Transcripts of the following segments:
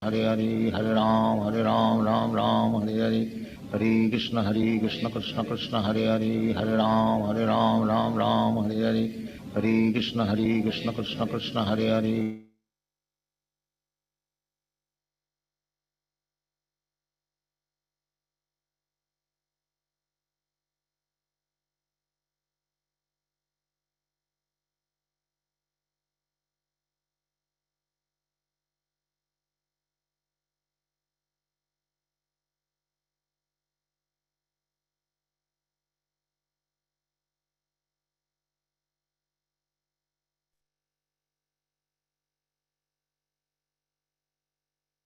Hare Hare, Hare Ram, Ram Ram, Hare Hare, Hare Krishna, Krishna Krishna, Hare Hare, Hare Ram, Ram Ram, Hare Hare, Hare Krishna, Krishna Krishna, Hare Hare.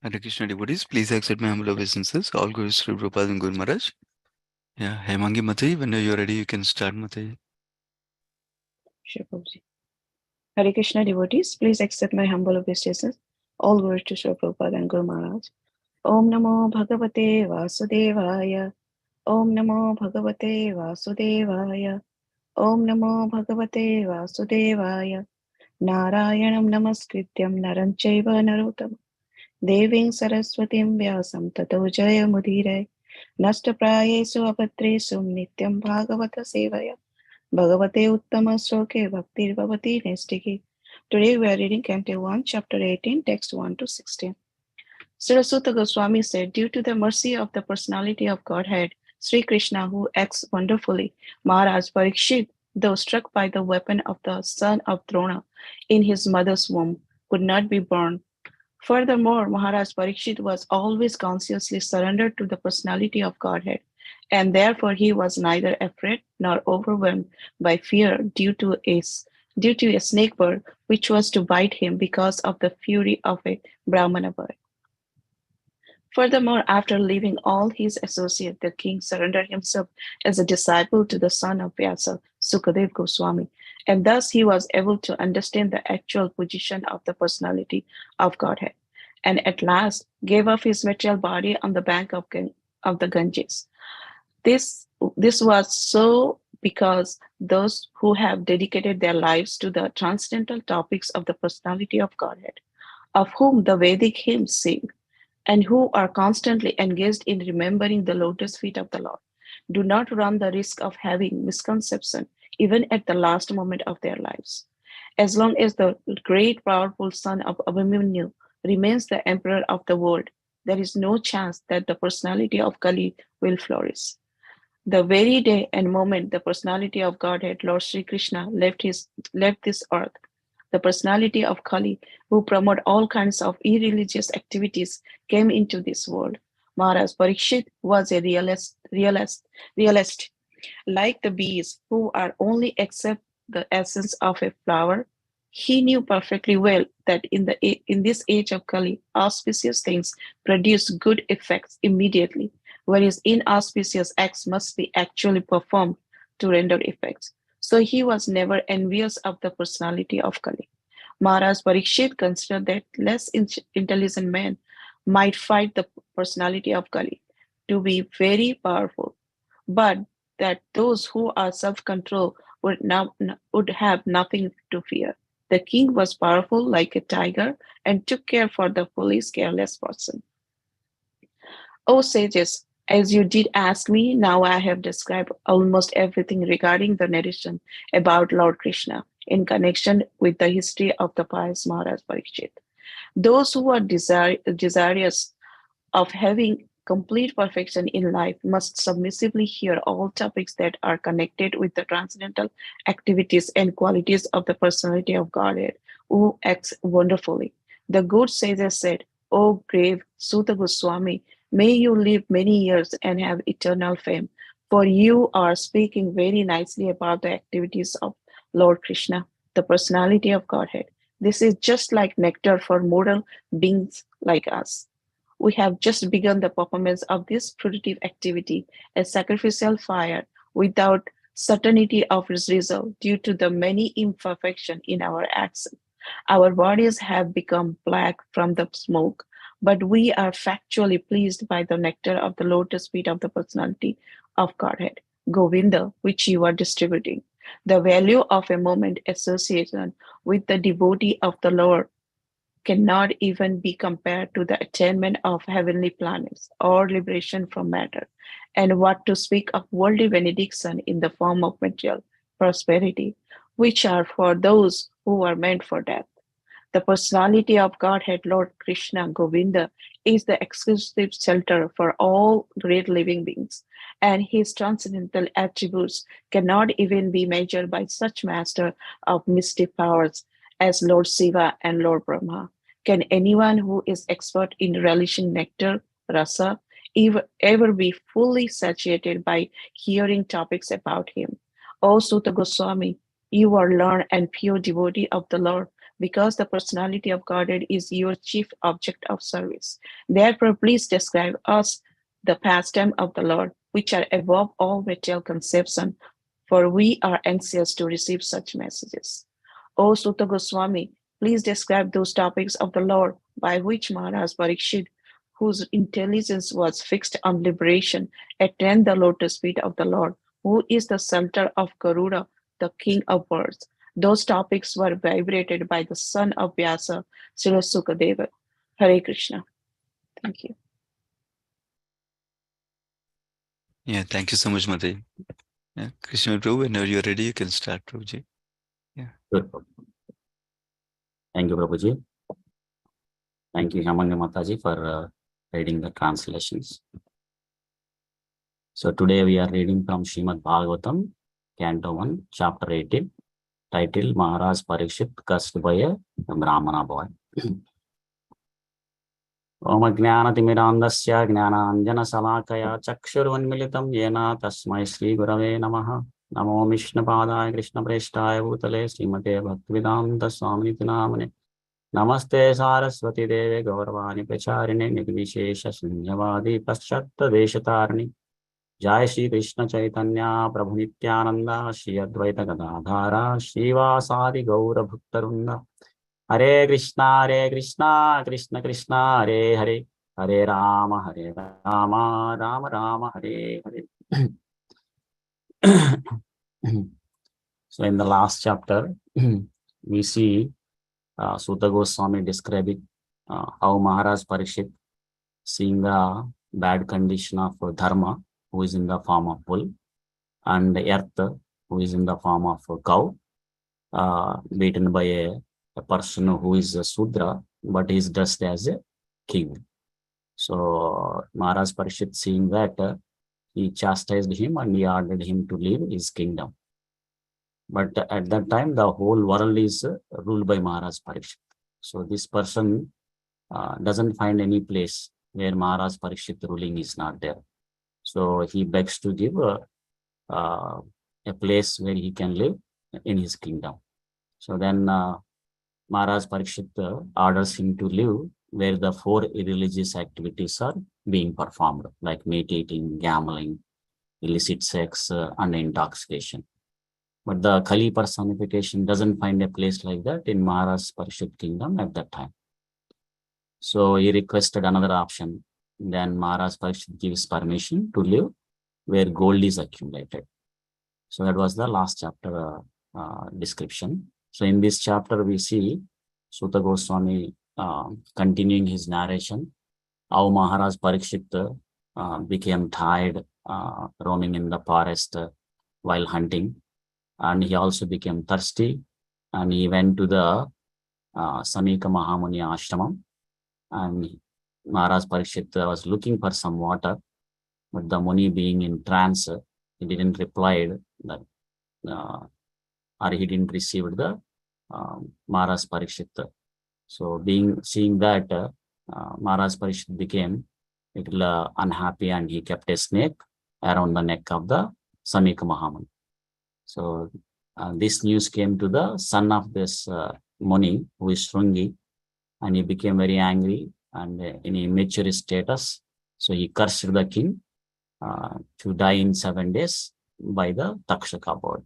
Hare Krishna devotees, please accept my humble obeisances. All Guru Sri Prabhupada and Guru Maharaj. Yeah, Hemangi Mataji, when you're ready, you can start Mataji. Sure, Prabhuji. Hare Krishna devotees, please accept my humble obeisances. All glories to Sri Prabhupada and Guru Maharaj. Om Namo Bhagavate Vasudevaya. Om Namo Bhagavate Vasudevaya. Om Namo Bhagavate Vasudevaya. Narayanam Namaskrityam Naram Chaiva Narottam. Deving Saraswatim Vyasam Tato Jaya Mudire. Nashtaprayesu Apatresu Nityam Bhagavata Sevaya. Bhagavate Uttama Sloke Bhaktir Bhavati Nestiki. Today we are reading Canto 1, Chapter 18, text 1 to 16. Saraswata Goswami said, due to the mercy of the personality of Godhead, Sri Krishna, who acts wonderfully, Maharaj Parikshit, though struck by the weapon of the son of Drona in his mother's womb, could not be born. Furthermore, Maharaj Parikshit was always consciously surrendered to the personality of Godhead, and therefore he was neither afraid nor overwhelmed by fear due to a snake bird which was to bite him because of the fury of a Brahmana bird. Furthermore, after leaving all his associates, the king surrendered himself as a disciple to the son of Vyasa, Sukadev Goswami, and thus he was able to understand the actual position of the personality of Godhead, and at last gave up his material body on the bank of the Ganges. This, this was so because those who have dedicated their lives to the transcendental topics of the personality of Godhead, of whom the Vedic hymns sing, and who are constantly engaged in remembering the lotus feet of the Lord, do not run the risk of having misconception even at the last moment of their lives. As long as the great powerful son of Abhimanyu remains the emperor of the world, there is no chance that the personality of Kali will flourish. The very day and moment the personality of Godhead, Lord Sri Krishna, left this earth, the personality of Kali, who promote all kinds of irreligious activities, came into this world. Maharaj Parikshit was a realist. Like the bees who are only accept the essence of a flower, he knew perfectly well that in this age of Kali, auspicious things produce good effects immediately, whereas inauspicious acts must be actually performed to render effects. So he was never envious of the personality of Kali. Maharaj Parikshit considered that less intelligent men might fight the personality of Kali to be very powerful, but that those who are self-controlled would have nothing to fear. The king was powerful like a tiger and took care for the foolish, careless person. O sages, as you did ask me, now I have described almost everything regarding the narration about Lord Krishna in connection with the history of the pious Maharaj Parikshit. Those who are desirous of having complete perfection in life must submissively hear all topics that are connected with the transcendental activities and qualities of the personality of Godhead, who acts wonderfully. The good sages said, O grave Suta Goswami, may you live many years and have eternal fame, for you are speaking very nicely about the activities of Lord Krishna, the personality of Godhead. This is just like nectar for mortal beings like us. We have just begun the performance of this productive activity, a sacrificial fire, without certainty of its result due to the many imperfections in our acts. Our bodies have become black from the smoke, but we are factually pleased by the nectar of the lotus feet of the personality of Godhead, Govinda, which you are distributing. The value of a moment association with the devotee of the Lord cannot even be compared to the attainment of heavenly planets or liberation from matter, and what to speak of worldly benediction in the form of material prosperity, which are for those who are meant for death. The personality of Godhead, Lord Krishna Govinda, is the exclusive shelter for all great living beings, and his transcendental attributes cannot even be measured by such master of mystic powers as Lord Shiva and Lord Brahma. Can anyone who is expert in relishing nectar, rasa, ever be fully satiated by hearing topics about him? O Sutta Goswami, you are learned and pure devotee of the Lord because the personality of Godhead is your chief object of service. Therefore, please describe us the pastime of the Lord, which are above all material conception, for we are anxious to receive such messages. O Sutta Goswami, please describe those topics of the Lord by which Maharaj Parikshit, whose intelligence was fixed on liberation, attained the lotus feet of the Lord, who is the center of Garuda, the king of birds. Those topics were vibrated by the son of Vyasa, Srila Sukadeva. Hare Krishna. Thank you. Yeah, thank you so much, Mataji. Yeah, Krishna Prabhu, whenever you're ready, you can start, Prabhuji. Yeah. Good. Thank you, Prabhuji. Thank you, Hemanga Mataji, for reading the translations. So today we are reading from Srimad Bhagavatam, Canto 1, Chapter 18, titled Maharaj Parikshit Cursed by a Brahmana Boy. Om Jnanatimirandasya Jnananjana Salakaya Chakshurvanmilitam Yena Tasmai Sri Gurave Namaha Namo Vishnupadaya Krishna Preshtaya Bhutale Srimate Bhaktivedanta Swamiti Namane Namaste Saraswati Deve Gauravani Pracharine Nirvishesha Sunyavadi Paschatta Deshatarni Jai Shri Krishna Chaitanya Prabhu Nityananda Shri Advaita Gadadhara Srivasadi Gaura Bhaktarunda Hare Krishna, Krishna Krishna, Hare Hare, Hare Rama, Rama Rama, Hare Hare. So in the last chapter, we see Sutta Goswami describing how Maharaj Parikshit, seeing the bad condition of Dharma, who is in the form of bull, and Earth, who is in the form of cow, beaten by a person who is a Sudra, but is dressed as a king. So Maharaj Parikshit, seeing that, he chastised him and he ordered him to leave his kingdom. But at that time, the whole world is ruled by Maharaj Parikshit. So this person doesn't find any place where Maharaj Parikshit ruling is not there. So he begs to give a place where he can live in his kingdom. So then Maharaj Parikshit orders him to live where the 4 irreligious activities are being performed, like meat eating, gambling, illicit sex, and intoxication. But the Kali personification doesn't find a place like that in Maharaj Parikshit kingdom at that time. So he requested another option. Then Maharaj Parikshit gives permission to live where gold is accumulated. So that was the last chapter description. So in this chapter, we see Sutta Goswami continuing his narration, how Maharaj Parikshit became tired roaming in the forest while hunting, and he also became thirsty, and he went to the Samika Mahamuni ashramam, and Maharaj Parikshit was looking for some water, but the Muni, being in trance, he didn't reply that, or he didn't receive the Maharaj Parikshit. So seeing that, Maharaj Parikshit became a little unhappy, and he kept a snake around the neck of the Samika Mahamuni. So this news came to the son of this Muni, who is Shrungi, and he became very angry and in immature status. So he cursed the king to die in 7 days by the Takshaka board.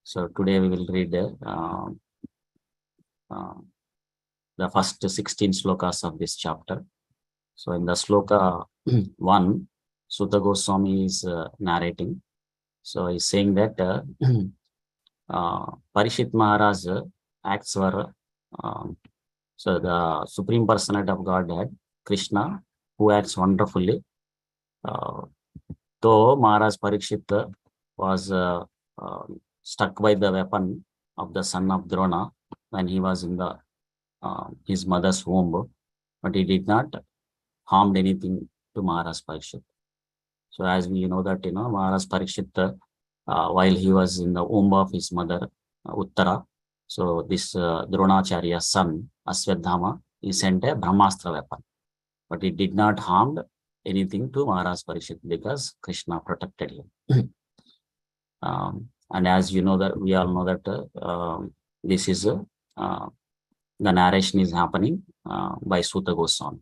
So today we will read the first 16 slokas of this chapter. So in the sloka 1, Sutta Goswami is narrating. So he's saying that Parikshit Maharaj acts were So the Supreme Personality of Godhead, Krishna, who acts wonderfully. Though Maharaj Parikshit was stuck by the weapon of the son of Drona when he was in the his mother's womb, but he did not harmed anything to Maharaj Parikshit. So as we know that, Maharaj Parikshit, while he was in the womb of his mother, Uttara, so this Dronacharya's son, Aswadhama, he sent a Brahmastra weapon, but he did not harm anything to Maharaj Parikshit because Krishna protected him. And as you know that, we all know that this is the narration is happening by Suta Goswami.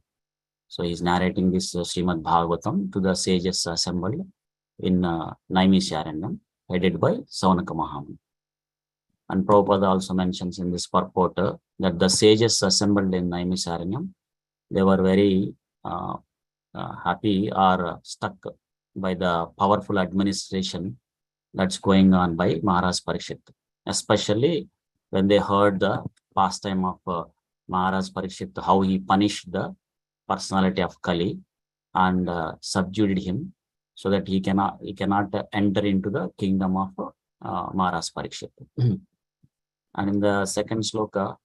So he's narrating this Srimad Bhagavatam to the sages assembled in Naimisharanyam, headed by Saunaka Mahamuni. And Prabhupada also mentions in this purport that the sages assembled in Naimisharanyam, they were very happy or stuck by the powerful administration that's going on by Maharaj Parikshit, especially when they heard the pastime of Maharaj Parikshit, how he punished the personality of Kali and subdued him so that he cannot enter into the kingdom of Maharaj Parikshit. And in the second sloka,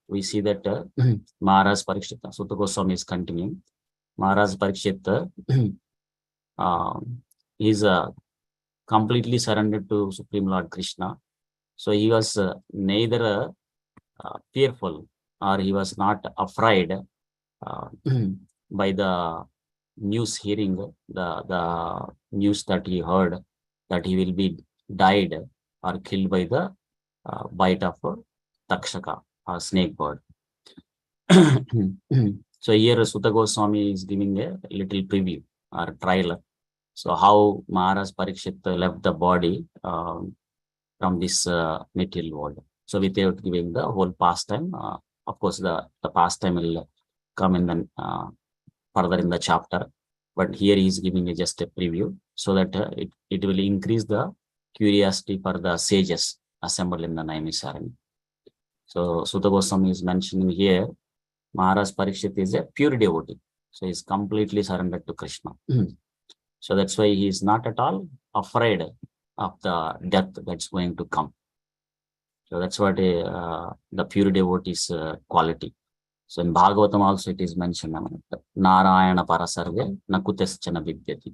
we see that Maharaj Parikshit, Suta Goswami is continuing. Maharaj Parikshit is completely surrendered to Supreme Lord Krishna. So he was neither fearful or he was not afraid by the news hearing, the news that he heard that he will be died or killed by the bite of Takshaka or snake bird. So here Suta Goswami is giving a little preview or trailer. So how Maharaj Parikshit left the body from this material world. So without giving the whole pastime, of course the pastime will come in the further in the chapter, but here he is giving just a preview so that it will increase the curiosity for the sages assembled in the Naimisharanya. So Suta Goswami is mentioning here, Maharaj Parikshit is a pure devotee. So he is completely surrendered to Krishna. So that's why he is not at all afraid of the death that's going to come. So that's what the pure devotee's quality. So in Bhagavatam also it is mentioned, Narayana Parasarve Nakutaschana Vidyati.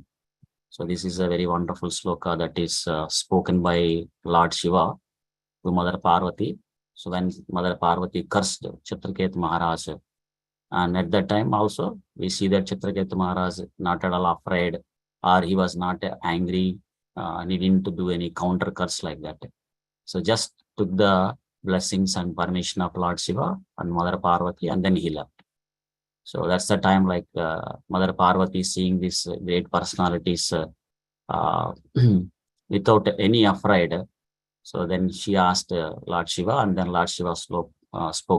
So this is a very wonderful sloka that is spoken by Lord Shiva to Mother Parvati. So when Mother Parvati cursed Chitraketu Maharaj, and at that time also we see that Chitraketu Maharaj not at all afraid, or he was not angry, needing to do any counter curse like that. So just took the blessings and permission of Lord Shiva and Mother Parvati, and then he left. So that's the time like Mother Parvati seeing these great personalities without any afraid. So then she asked Lord Shiva, and then Lord Shiva spoke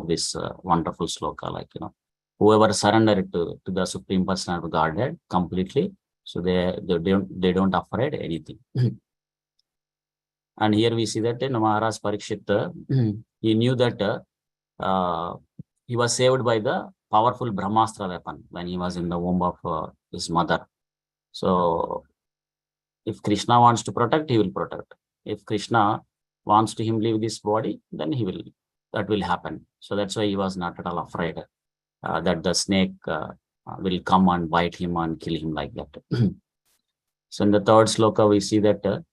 this wonderful sloka, like, whoever surrendered to the Supreme Personality of Godhead completely, so they don't afraid anything. And here we see that in Maharaj Parikshit, he knew that he was saved by the powerful Brahmastra weapon when he was in the womb of his mother. So if Krishna wants to protect, he will protect. If Krishna wants to him leave this body, then that will happen. So that's why he was not at all afraid that the snake will come and bite him and kill him like that. So in the third sloka, we see that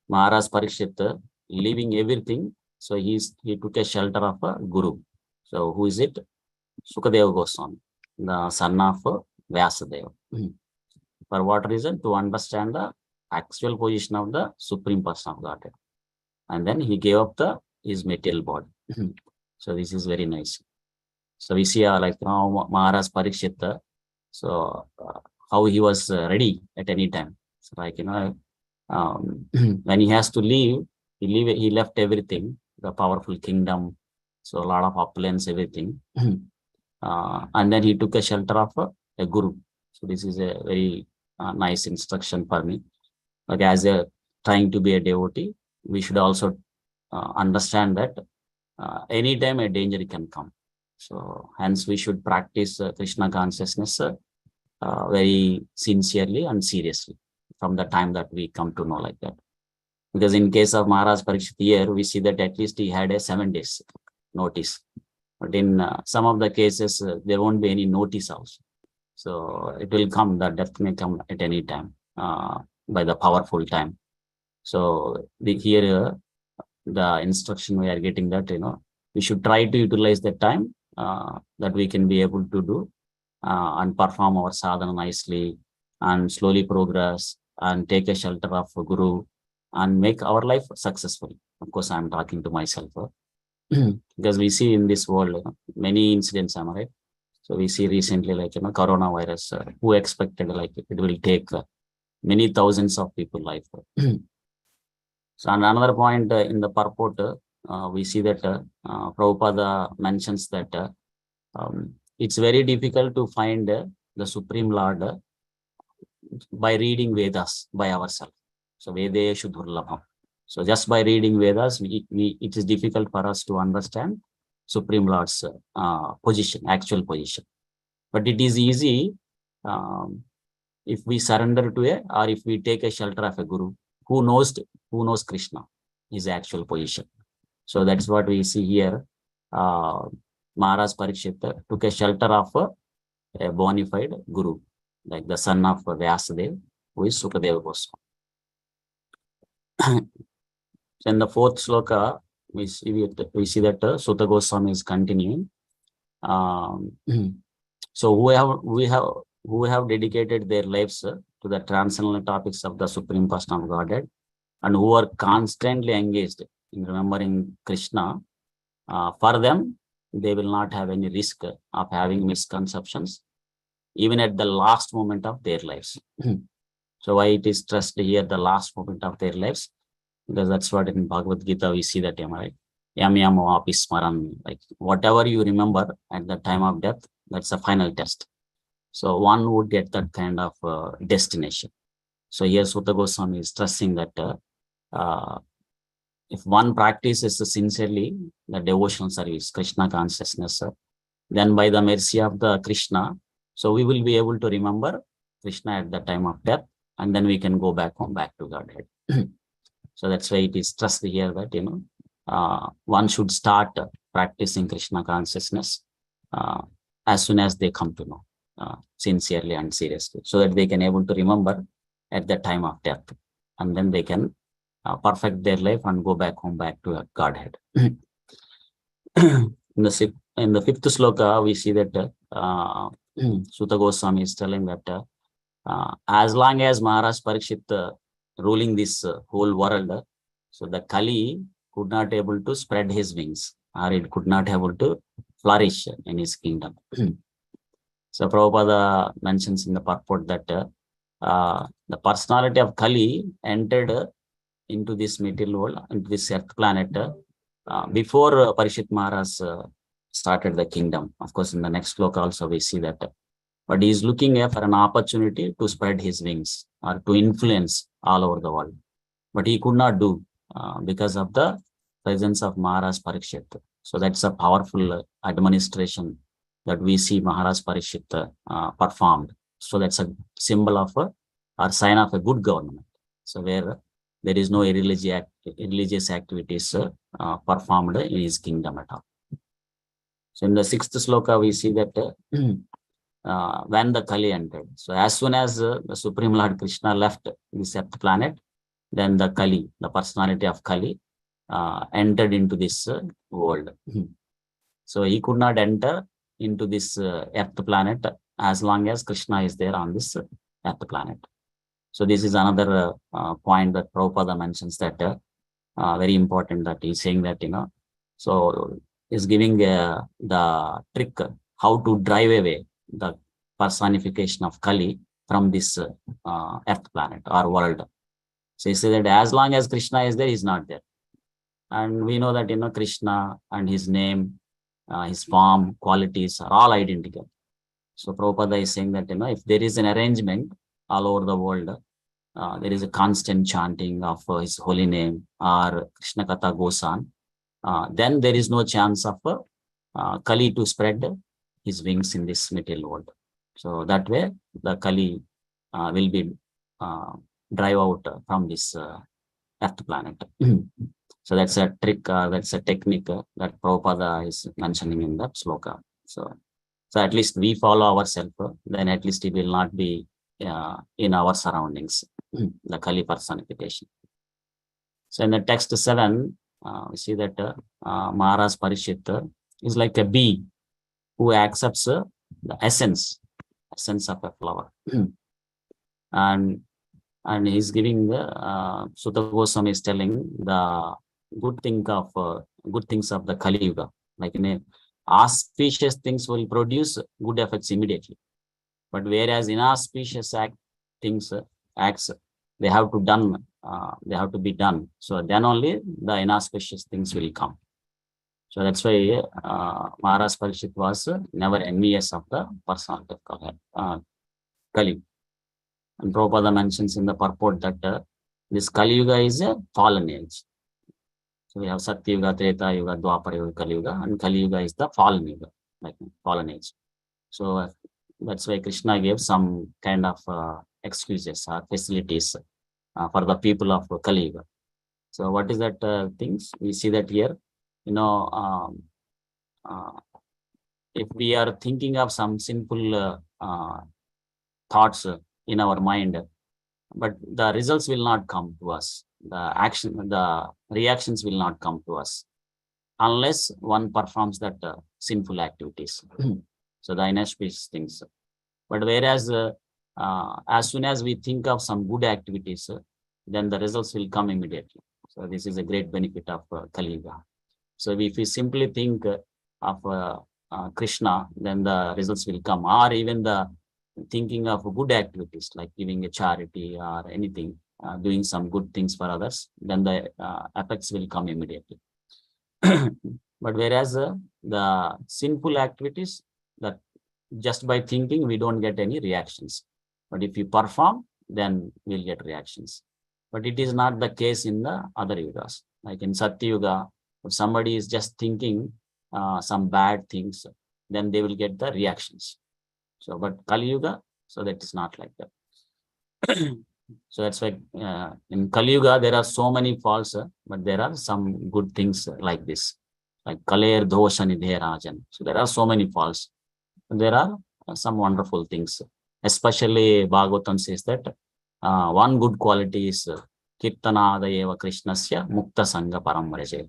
Maharaj Parikshit leaving everything, so he took a shelter of a guru. So who is it? Sukadeva Goswami, the son of Vyasadeva. For what reason? To understand the actual position of the Supreme Person of Godhead. And then he gave up his material body. So this is very nice. So we see like now Maharaj Parikshit, so how he was ready at any time. So like, when he has to leave, he left everything, the powerful kingdom, so a lot of opulence, everything. And then he took a shelter of a guru. So this is a very nice instruction for me. Like as trying to be a devotee, we should also understand that anytime a danger can come. So hence we should practice Krishna consciousness very sincerely and seriously from the time that we come to know like that. Because in case of Maharaj Parikshit here, we see that at least he had a 7 days notice. But in some of the cases, there won't be any notice also. So it will come, the death may come at any time by the powerful time. So here the instruction we are getting that, we should try to utilize that time that we can be able to do and perform our sadhana nicely and slowly progress and take a shelter of a guru and make our life successful. Of course, I'm talking to myself because we see in this world many incidents, am I right? So we see recently like, coronavirus, who expected like it will take many thousands of people life. So another point in the purport, we see that Prabhupada mentions that it's very difficult to find the Supreme Lord by reading Vedas by ourselves. So Vede Shudhurlabham. So just by reading Vedas, it is difficult for us to understand Supreme Lord's position, actual position. But it is easy if we surrender to or if we take a shelter of a guru who knows Krishna, his actual position. So that's what we see here. Maharaj Parikshit took a shelter of a bona fide guru, like the son of Vyasadeva, who is Sukadeva Goswami. In the 4th sloka, we see that Sutta Goswami is continuing. So who have dedicated their lives to the transcendental topics of the Supreme Person of Godhead and who are constantly engaged in remembering Krishna, for them, they will not have any risk of having misconceptions, even at the last moment of their lives. So why it is stressed here, the last moment of their lives? Because that's what in Bhagavad Gita we see that, right? Yam yam vapi smaran, like whatever you remember at the time of death, that's a final test. So one would get that kind of destination. So here Sutta Goswami is stressing that if one practices sincerely the devotional service, Krishna consciousness, then by the mercy of the Krishna, so we will be able to remember Krishna at the time of death, and then we can go back to Godhead. So that's why it is stressed here that one should start practicing Krishna consciousness as soon as they come to know sincerely and seriously, so that they can able to remember at the time of death, and then they can perfect their life and go back to Godhead. In the 5th sloka, we see that Sutta Goswami is telling that as long as Maharaj Parikshit ruling this whole world, so the Kali could not able to spread his wings, or it could not able to flourish in his kingdom. So Prabhupada mentions in the purport that the personality of Kali entered into this material world, into this earth planet, before Parikshit Maharaj started the kingdom. Of course, in the next sloka also we see that. But he is looking for an opportunity to spread his wings or to influence all over the world. But he could not do because of the presence of Maharaj Parikshit. So that's a powerful administration that we see Maharaj Parikshit performed. So that's a symbol of or sign of a good government. So where there is no religious activities performed in his kingdom at all. So in the 6th sloka, we see that when the Kali entered. So as soon as the Supreme Lord Krishna left this earth planet, then the Kali, the personality of Kali, entered into this world. So he could not enter into this earth planet as long as Krishna is there on this earth planet. So this is another point that Prabhupada mentions that very important, that he's saying that, so he's giving the trick how to drive away the personification of Kali from this earth planet or world. So he said that as long as Krishna is there, he's not there. And we know that, Krishna and his name, his form, qualities are all identical. So Prabhupada is saying that, if there is an arrangement all over the world, there is a constant chanting of his holy name or Krishna Katha Gosan. then there is no chance of Kali to spread his wings in this material world. So that way, the Kali will be drive out from this Earth planet. So that's a trick, that's a technique that Prabhupada is mentioning in that sloka. So at least we follow ourselves, then at least it will not be in our surroundings, the Kali personification. So in the text 7, we see that Maharaj Parishit is like a bee who accepts the essence of a flower. and he's giving the Sutta Goswami is telling the good things of the Kali Yuga. Like in a auspicious things will produce good effects immediately, but whereas inauspicious acts they have to be done. So then only the inauspicious things will come. So that's why Maharaj Parishit was never envious of the personality of Kali. And Prabhupada mentions in the purport that this Kali Yuga is a fallen age. So we have Satya Yuga, Treta Yuga, Dwapara Yuga, Kali Yuga, and Kali Yuga is the fallen Yuga, like fallen age. So that's why Krishna gave some kind of excuses or facilities for the people of Kali Yuga. So what is that things? We see that here, if we are thinking of some sinful thoughts in our mind, but the results will not come to us. The reactions will not come to us unless one performs that sinful activities. So the inauspicious things. But whereas as soon as we think of some good activities, then the results will come immediately. So this is a great benefit of Kali Yuga. So if we simply think of Krishna, then the results will come. Or even the thinking of good activities like giving a charity or anything, doing some good things for others, then the effects will come immediately. But whereas the sinful activities, that just by thinking we don't get any reactions. But if you perform, then we'll get reactions. But it is not the case in the other yugas. Like in Satya Yuga, if somebody is just thinking some bad things, then they will get the reactions. So, but Kali Yuga, so that is not like that. So that's why in Kali Yuga, there are so many faults, but there are some good things like this, like Kaler Dosha Nidhe Rajan. So there are so many faults. And there are some wonderful things. Especially Bhagavatam says that one good quality is Kirtanada Eva Krishnasya Mukta Sangha Paramaraje.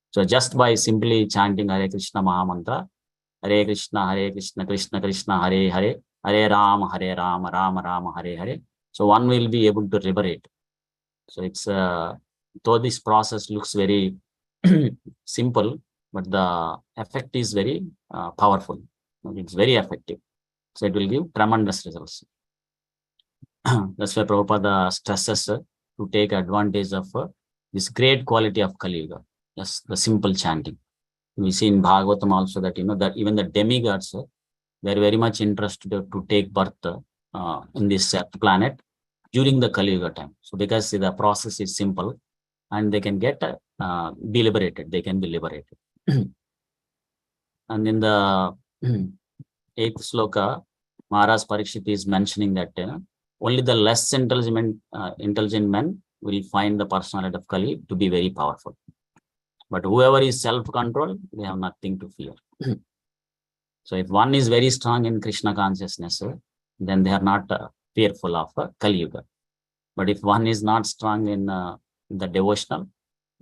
So just by simply chanting Hare Krishna Mahamantra, Hare Krishna, Krishna Krishna, Hare Hare, Hare Rama, Rama Rama, Hare Hare. So one will be able to liberate. So it's though this process looks very simple, but the effect is very powerful. It's very effective. So it will give tremendous results. That's why Prabhupada stresses to take advantage of this great quality of Kali Yuga. Just the simple chanting. We see in Bhagavatam also that that even the demigods, they are very much interested to take birth in this planet during the Kali Yuga time. So because the process is simple and they can get be liberated, they can be liberated. And in the 8th sloka, Maharaj Parikshit is mentioning that only the less intelligent men will find the personality of Kali to be very powerful. But whoever is self-controlled, they have nothing to fear. So if one is very strong in Krishna consciousness, then they are not fearful of Kali Yuga. But if one is not strong in the devotional,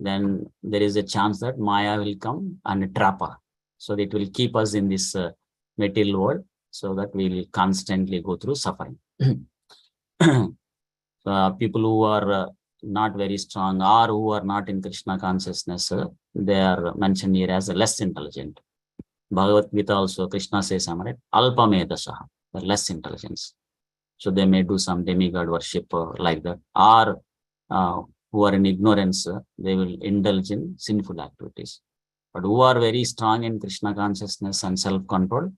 then there is a chance that Maya will come and trap her. So it will keep us in this material world, so that we will constantly go through suffering. People who are not very strong or who are not in Krishna consciousness, they are mentioned here as less intelligent. Bhagavad Gita also, Krishna says, Alpa Medasaha, less intelligence. So they may do some demigod worship like that, or who are in ignorance, they will indulge in sinful activities. But who are very strong in Krishna consciousness and self-control,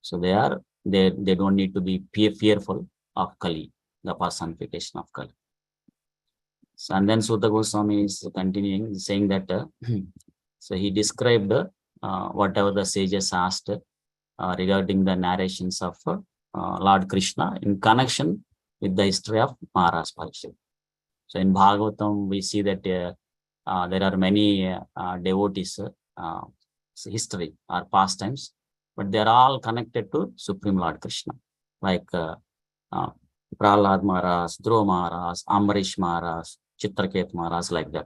so they don't need to be fearful of Kali, the personification of Kali. So, and then Sutta Goswami is continuing, saying that So he described whatever the sages asked regarding the narrations of Lord Krishna in connection with the history of Maharaj Parikshit. So in Bhagavatam, we see that there are many devotees' history or pastimes, but they are all connected to Supreme Lord Krishna, like Prahlad Maharaj, Dhruva Maharaj, Ambarish Maharaj, Chitraket Maharaj, like that.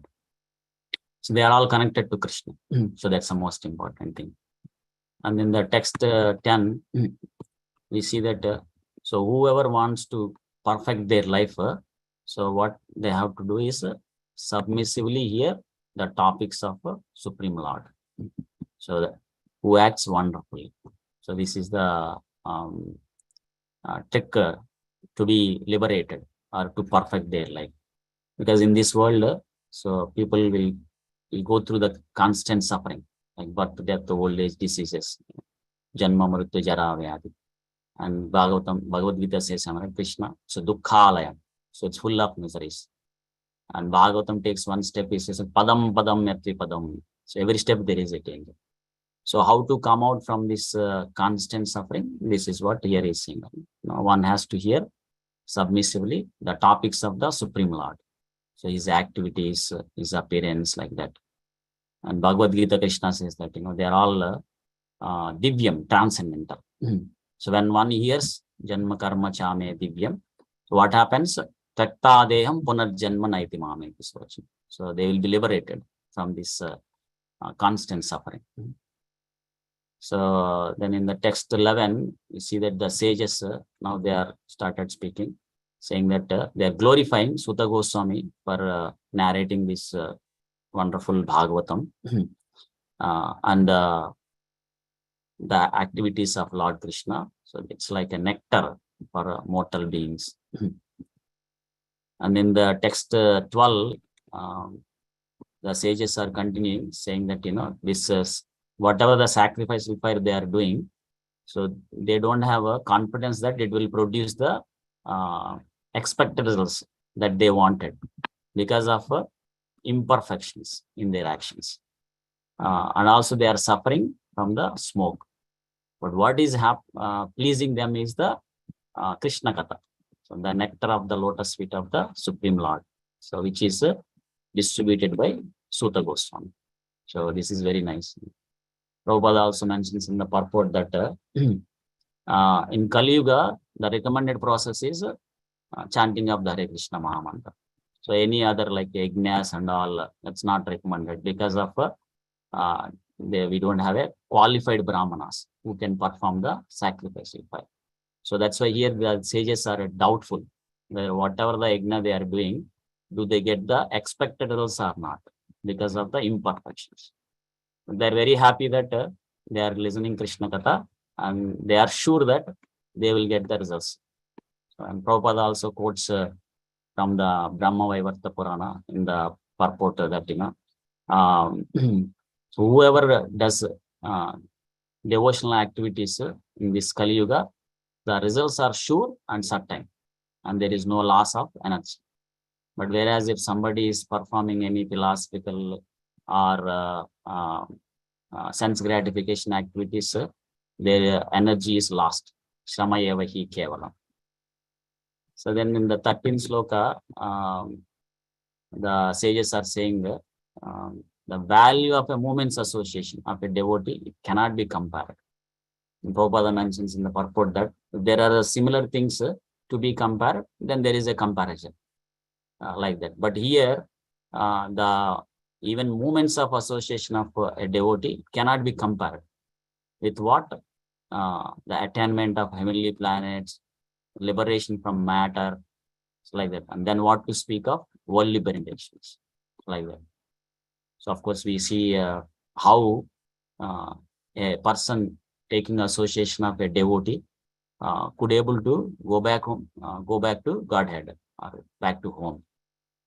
So they are all connected to Krishna. So that's the most important thing. And in the text 10, we see that so whoever wants to perfect their life, so what they have to do is submissively hear the topics of Supreme Lord. So that, who acts wonderfully. So this is the trick to be liberated or to perfect their life. Because in this world, so people will go through the constant suffering, like birth, death, old age, diseases, Janma, Mrityu, Jara, Vyadhi. And Bhagavad Gita says, Krishna, so Dukkhalaya. So it's full of miseries. And Bhagavatam takes one step, he says, Padam, Padam, Yatri, Padam. So every step there is a danger. So how to come out from this constant suffering? This is what here is saying. Now one has to hear submissively the topics of the Supreme Lord. So his activities, his appearance, like that. And Bhagavad Gita, Krishna says that, they are all divyam, transcendental. So when one hears Janma Karma Chame Divyam, so what happens? Takta Deham Punarjanma Naiti Mame. So they will be liberated from this constant suffering. So then in the text 11, you see that the sages, now they are started speaking, saying that they are glorifying Sutta Goswami for narrating this wonderful Bhagavatam and the activities of Lord Krishna. So it's like a nectar for mortal beings. And in the text 12, the sages are continuing saying that, this is whatever the sacrificial fire they are doing, so they don't have a confidence that it will produce the expected results that they wanted because of imperfections in their actions. And also they are suffering from the smoke. But what is pleasing them is the Krishna Katha, so the nectar of the lotus feet of the Supreme Lord, so which is distributed by Sutta Goswami. So this is very nice. Prabhupada also mentions in the purport that in Kali Yuga, the recommended process is chanting of the Hare Krishna Mahamantra. So any other like yajnas and all, that's not recommended because of we don't have a qualified brahmanas who can perform the sacrificial fire. So that's why here the sages are doubtful that whatever the yajna they are doing, do they get the expected results or not because of the imperfections. They're very happy that they are listening Krishna Katha and they are sure that they will get the results. So, and Prabhupada also quotes from the Brahma Vaivarta Purana in the purport that, so whoever does devotional activities in this Kali Yuga, the results are sure and certain, and there is no loss of energy. But whereas if somebody is performing any philosophical or sense gratification activities, their energy is lost. Shrama eva hi kevalam. So then in the 13th sloka, the sages are saying the value of a moment's association of a devotee, it cannot be compared. And Prabhupada mentions in the purport that if there are similar things to be compared, then there is a comparison like that. But here, the even moments of association of a devotee cannot be compared with what? The attainment of heavenly planets, liberation from matter, like that. And then what to speak of? Worldly benedictions, like that. So of course we see how a person taking association of a devotee could able to go back home, go back to Godhead or back to home.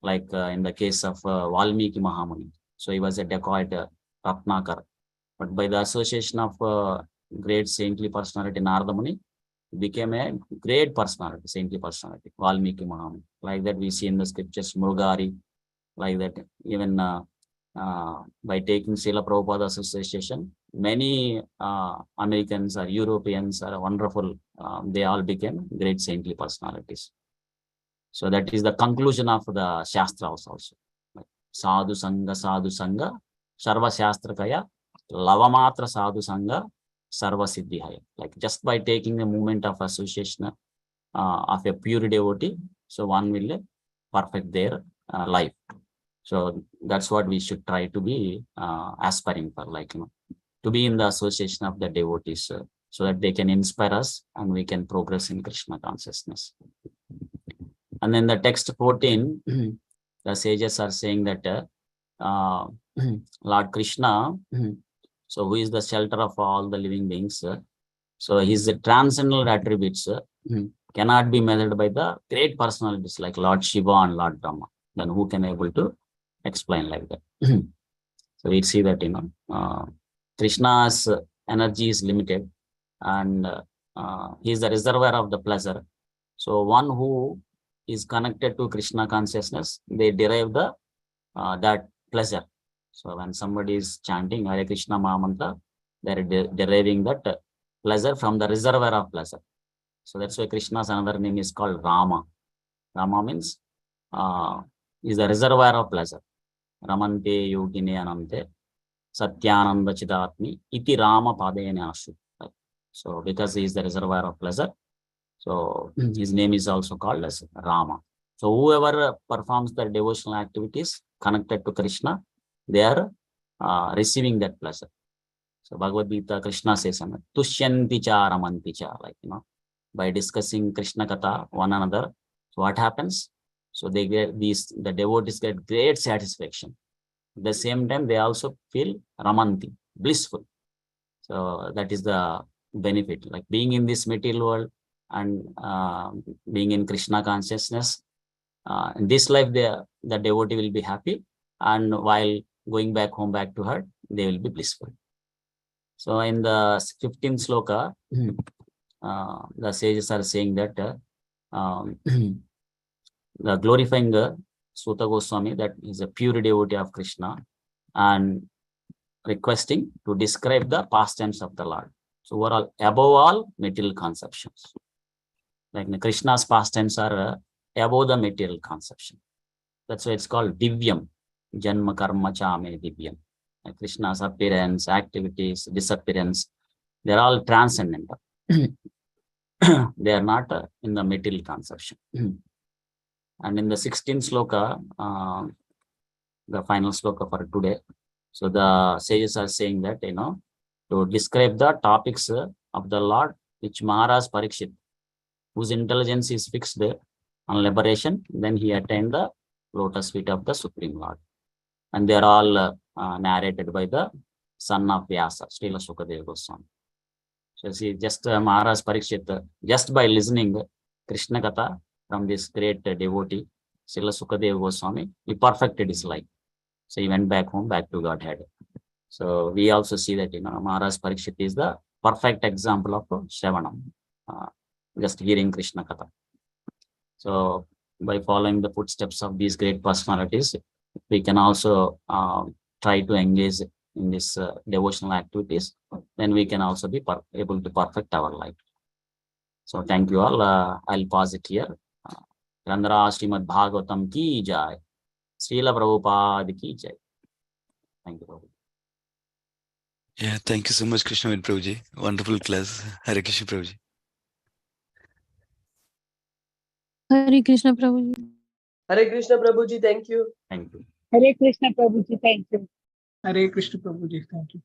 Like in the case of Valmiki Mahamuni. So he was a dacoit Ratnakar. But by the association of great saintly personality Narada Muni, became a great personality, saintly personality, Valmiki Mahamuni. Like that we see in the scriptures, Murugari, like that. Even by taking Srila Prabhupada's association, many Americans or Europeans are wonderful. They all became great saintly personalities. So that is the conclusion of the Shastras also. Sadhu Sangha, Sarva Shastrakaya, Lavamatra Sadhu Sangha, Sarva Siddhihaya. Like just by taking a moment of association of a pure devotee, so one will perfect their life. So that's what we should try to be aspiring for, like, to be in the association of the devotees, so that they can inspire us and we can progress in Krishna consciousness. And then the text 14, the sages are saying that Lord Krishna, so who is the shelter of all the living beings, so his transcendental attributes cannot be measured by the great personalities like Lord Shiva and Lord Brahma. Then who can able to explain like that? So we see that, Krishna's energy is limited, and he is the reservoir of the pleasure. So one who is connected to Krishna consciousness, they derive the that pleasure. So when somebody is chanting Hare Krishna Mahamantra, they are deriving that pleasure from the reservoir of pleasure. So that's why Krishna's another name is called Rama. Rama means is the reservoir of pleasure. Ramante yogine anante satyananda chidatmi iti Rama padayane ashu. So because he is the reservoir of pleasure, so his name is also called as Rama. So whoever performs their devotional activities connected to Krishna, they are receiving that pleasure. So Bhagavad Gita, Krishna says, Tushyanti cha ramanti cha, like, by discussing Krishna Katha one another. So what happens? So they get the devotees get great satisfaction. At the same time, they also feel ramanti, blissful. So that is the benefit, like being in this material world and being in Krishna consciousness. In this life, the devotee will be happy, and while going back home, back to her, they will be blissful. So in the 15th sloka, the sages are saying that the glorifying Suta Goswami, that is a pure devotee of Krishna, and requesting to describe the pastimes of the Lord. So overall, above all material conceptions. Like Krishna's pastimes are above the material conception. That's why it's called Divyam. Janma Karma Chame Divyam. Like Krishna's appearance, activities, disappearance, they're all transcendental. They are not in the material conception. And in the 16th sloka, the final sloka for today, so the sages are saying that, to describe the topics of the Lord, which Maharaj Parikshit, whose intelligence is fixed on liberation, then he attained the lotus feet of the Supreme Lord. And they are all narrated by the son of Vyasa, Srila Sukadeva Goswami. So see, just Maharaj Parikshit, just by listening Krishna Katha from this great devotee, Srila Sukadeva Goswami, he perfected his life. So he went back home, back to Godhead. So we also see that, Maharaj Parikshit is the perfect example of Shravanam, just hearing Krishna Katha. So by following the footsteps of these great personalities, we can also try to engage in this devotional activities. Then we can also be able to perfect our life. So thank you all. I'll pause it here. Grandhara Srimad Bhagavatam ki jai. Srila Prabhupada ki jai. Thank you, Prabhu. Yeah, thank you so much, Krishna and Prabhuji. Wonderful class. Hare Krishna, Prabhuji. Hare Krishna Prabhuji. Hare Krishna Prabhuji, thank you. Thank you. Hare Krishna Prabhuji, thank you. Hare Krishna Prabhuji, thank you.